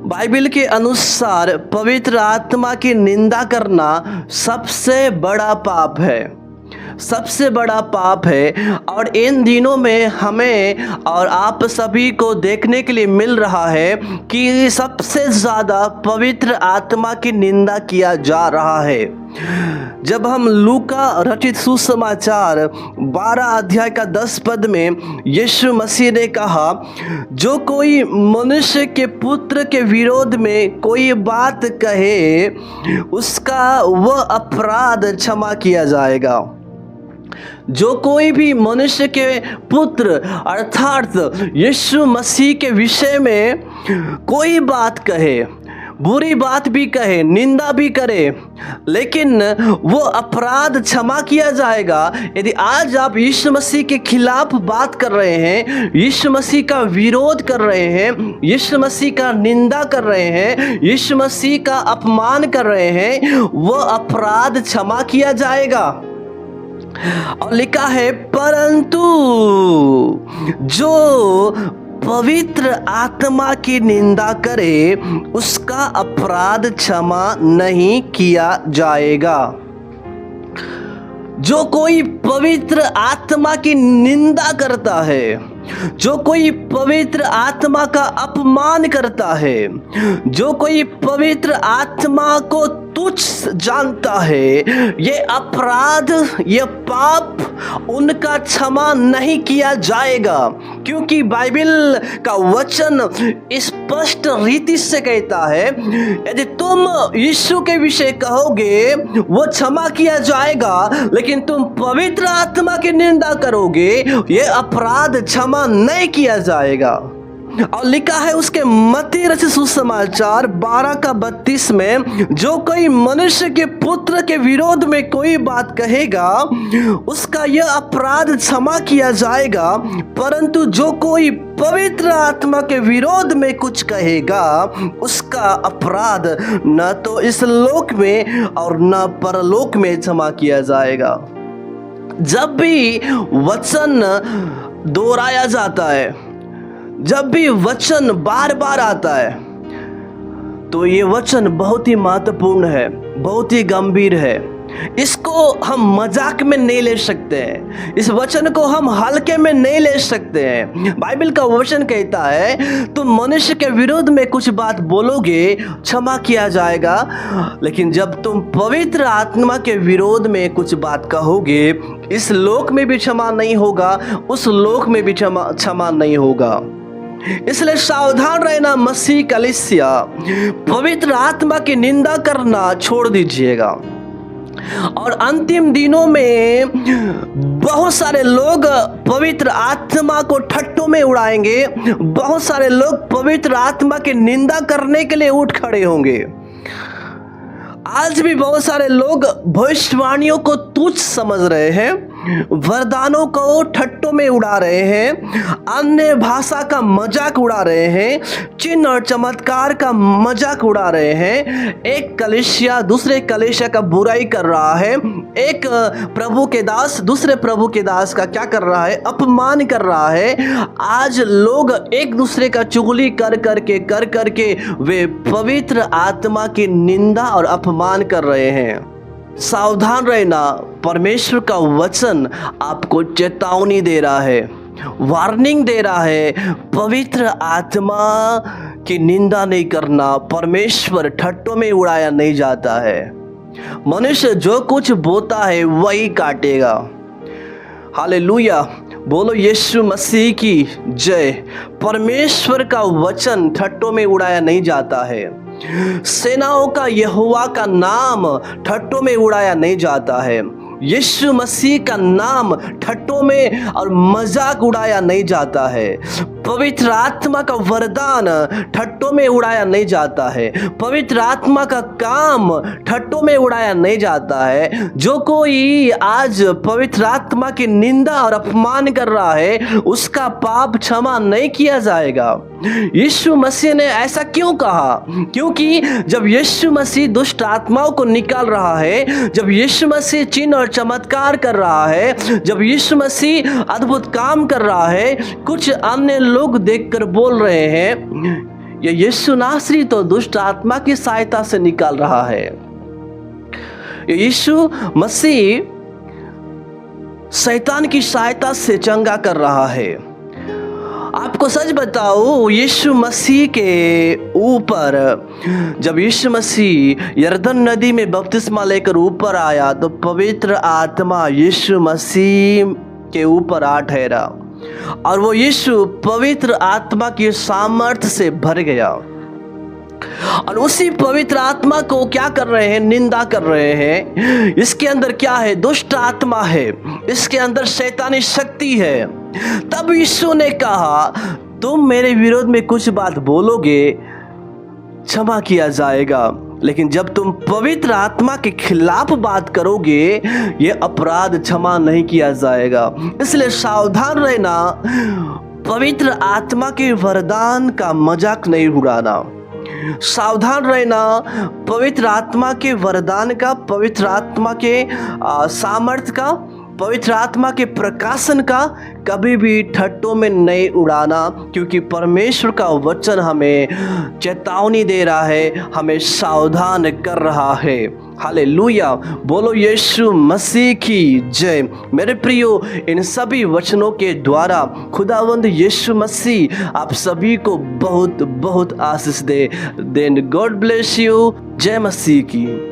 Bible के अनुसार पवित्र आत्मा की निंदा करना सबसे बड़ा पाप है, सबसे बड़ा पाप है। और इन दिनों में हमें और आप सभी को देखने के लिए मिल रहा है कि सबसे ज़्यादा पवित्र आत्मा की निंदा किया जा रहा है। जब हम लूका रचित सुसमाचार 12 अध्याय का 10 पद में यीशु मसीह ने कहा, जो कोई मनुष्य के पुत्र के विरोध में कोई बात कहे उसका वह अपराध क्षमा किया जाएगा। जो कोई भी मनुष्य के पुत्र अर्थात यीशु मसीह के विषय में कोई बात कहे, बुरी बात भी कहे, निंदा भी करे, लेकिन वो अपराध क्षमा किया जाएगा। यदि आज आप यीशु मसीह के खिलाफ बात कर रहे हैं, यीशु मसीह का विरोध कर रहे हैं, यीशु मसीह का निंदा कर रहे हैं, यीशु मसीह का अपमान कर रहे हैं, वो अपराध क्षमा किया जाएगा। और लिखा है, परंतु जो पवित्र आत्मा की निंदा करे उसका अपराध क्षमा नहीं किया जाएगा। जो कोई पवित्र आत्मा की निंदा करता है, जो कोई पवित्र आत्मा का अपमान करता है, जो कोई पवित्र आत्मा को तुच्छ जानता है, ये अपराध, ये पाप उनका क्षमा नहीं किया जाएगा। क्योंकि बाइबल का वचन स्पष्ट रीति से कहता है, यदि तुम यीशु के विषय कहोगे वो क्षमा किया जाएगा, लेकिन तुम पवित्र आत्मा की निंदा करोगे ये अपराध क्षमा नहीं किया जाएगा। और लिखा है उसके मत्ती रचित सुसमाचार 12 का 32 में, जो कोई मनुष्य के पुत्र के विरोध में कोई बात कहेगा उसका यह अपराध क्षमा किया जाएगा, परंतु जो कोई पवित्र आत्मा के विरोध में कुछ कहेगा उसका अपराध न तो इस लोक में और न परलोक में क्षमा किया जाएगा। जब भी वचन दोहराया जाता है, जब भी वचन बार बार आता है, तो ये वचन बहुत ही महत्वपूर्ण है, बहुत ही गंभीर है। इसको हम मजाक में नहीं ले सकते हैं, इस वचन को हम हल्के में नहीं ले सकते हैं। बाइबल का वचन कहता है, तुम मनुष्य के विरोध में कुछ बात बोलोगे क्षमा किया जाएगा, लेकिन जब तुम पवित्र आत्मा के विरोध में कुछ बात कहोगे, इस लोक में भी क्षमा नहीं होगा, उस लोक में भी क्षमा नहीं होगा। इसलिए सावधान रहना मसीह कलीसिया, पवित्र आत्मा की निंदा करना छोड़ दीजिएगा। और अंतिम दिनों में बहुत सारे लोग पवित्र आत्मा को ठट्टों में उड़ाएंगे, बहुत सारे लोग पवित्र आत्मा की निंदा करने के लिए उठ खड़े होंगे। आज भी बहुत सारे लोग भविष्यवाणियों को तुच्छ समझ रहे हैं, वरदानों को ठट्टों में उड़ा रहे हैं, अन्य भाषा का मजाक उड़ा रहे हैं, चिन्ह और चमत्कार का मजाक उड़ा रहे हैं। एक कलीसिया दूसरे कलीसिया का बुराई कर रहा है, एक प्रभु के दास दूसरे प्रभु के दास का क्या कर रहा है, अपमान कर रहा है। आज लोग एक दूसरे का चुगली कर करके वे पवित्र आत्मा की निंदा और अपमान कर रहे हैं। सावधान रहना, परमेश्वर का वचन आपको चेतावनी दे रहा है, वार्निंग दे रहा है। पवित्र आत्मा की निंदा नहीं करना, परमेश्वर ठट्टों में उड़ाया नहीं जाता है। मनुष्य जो कुछ बोता है वही काटेगा। हालेलुया, बोलो यीशु मसीह की जय। परमेश्वर का वचन ठट्टों में उड़ाया नहीं जाता है, सेनाओं का यहोवा का नाम ठट्टों में उड़ाया नहीं जाता है, यीशु मसीह का नाम ठट्टों में और मजाक उड़ाया नहीं जाता है। पवित्र आत्मा का वरदान ठट्टों में उड़ाया नहीं जाता है, पवित्र आत्मा का काम ठट्टों में उड़ाया नहीं जाता है। जो कोई आज पवित्र आत्मा की निंदा और अपमान कर रहा है उसका पाप क्षमा नहीं किया जाएगा। यीशु मसीह ने ऐसा क्यों कहा? क्योंकि जब यीशु मसीह दुष्ट आत्माओं को निकाल रहा है, जब यीशु मसीह चिन्ह और चमत्कार कर रहा है, जब यीशु मसीह अद्भुत काम कर रहा है, कुछ अन्य लोग देखकर बोल रहे हैं ये यीशु नासरी तो दुष्ट आत्मा की सहायता से निकाल रहा है। ये यीशु मसीह शैतान की सहायता से चंगा कर रहा है। आपको सच बताओ, यीशु मसीह के ऊपर जब यीशु मसीह यरदन नदी में बपतिस्मा लेकर ऊपर आया तो पवित्र आत्मा यीशु मसीह के ऊपर आ ठहरा और वो यीशु पवित्र आत्मा की सामर्थ्य से भर गया और उसी पवित्र आत्मा को क्या कर रहे हैं? निंदा कर रहे हैं। इसके अंदर क्या है? दुष्ट आत्मा है, इसके अंदर शैतानी शक्ति है। तब यीशु ने कहा, तुम मेरे विरोध में कुछ बात बोलोगे, क्षमा किया जाएगा, लेकिन जब तुम पवित्र आत्मा के खिलाफ बात करोगे, ये अपराध क्षमा नहीं किया जाएगा। इसलिए सावधान रहना, पवित्र आत्मा के वरदान का मजाक नहीं उड़ाना। सावधान रहना, पवित्र आत्मा के वरदान का, पवित्र आत्मा के सामर्थ्य का, पवित्र आत्मा के प्रकाशन का कभी भी ठट्टों में नहीं उड़ाना, क्योंकि परमेश्वर का वचन हमें चेतावनी दे रहा है, हमें सावधान कर रहा है। हालेलुया, बोलो यीशु मसीह की जय। मेरे प्रियो, इन सभी वचनों के द्वारा खुदावंद यीशु मसीह आप सभी को बहुत बहुत आशीष दे। Then God bless you. जय मसीह की।